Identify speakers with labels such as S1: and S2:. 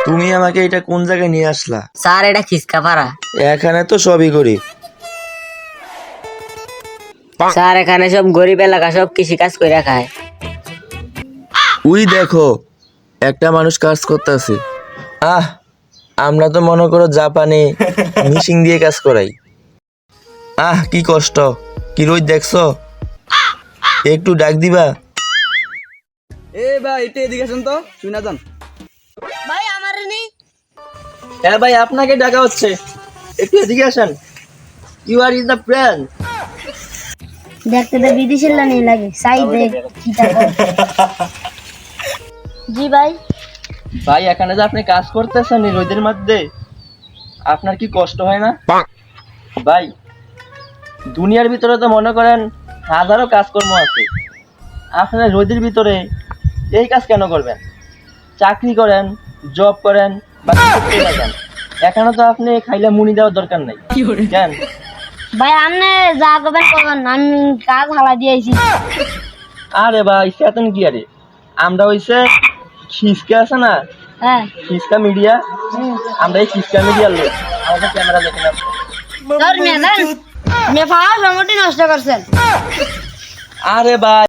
S1: তুমি আমাকে এটা কোন জায়গায় নিয়ে আসলা?
S2: স্যার এটা খিসকা পাড়া।
S1: এখানে তো সবই করি।
S2: স্যার এখানে সব গরিব এলাকা সব কৃষি কাজ করে খায়।
S1: উই দেখো একটা মানুষ কাজ করতেছে। আমরা তো মনে করো জাপানে মিশিং দিয়ে কাজ করাই। কি কষ্ট, কি রোদ দেখছো? একটু ডাক দিবা?
S3: এ ভাই এটা এদিকে আসেন তো, শুনা যান।
S2: ভাই আমারে নি।
S1: হ্যাঁ ভাই, আপনাকে ডাকা হচ্ছে, একটু এদিকে আসেন। You are is the plan.
S4: দেখতে তো বিদেশের লানি লাগে সাই দেখ চিতা কর। জি ভাই।
S1: ভাই এখানে যে আপনি কাজ করতেছেন এই রোদের মধ্যে, আপনার কি কষ্ট হয় না? ভাই দুনিয়ার ভিতরে তো মনে করেন হাজারো কাজকর্ম আছে, আপনার রোদের ভিতরে এই কাজ কেন করবেন? চাকরি করেন, জব করেন বা কিছু করে থাকেন। এখানে তো আপনি খাইলে মুনি দেওয়ার দরকার নাই কেন?
S4: ভাই আপনি যা করবেন করবেন, আমি কাজ হালা দিয়েছি।
S1: আরে ভাই সেতন কি আরে, আমরা হইছে খিসকা আছে না,
S4: হ্যাঁ
S1: খিসকা মিডিয়া, আমরা এই খিসকা মিডিয়ার লোক। আমাদের ক্যামেরা দেখে না।
S4: ধর মেয়ে ফাওয়া সময়টি নষ্ট করছেন।
S1: আরে ভাই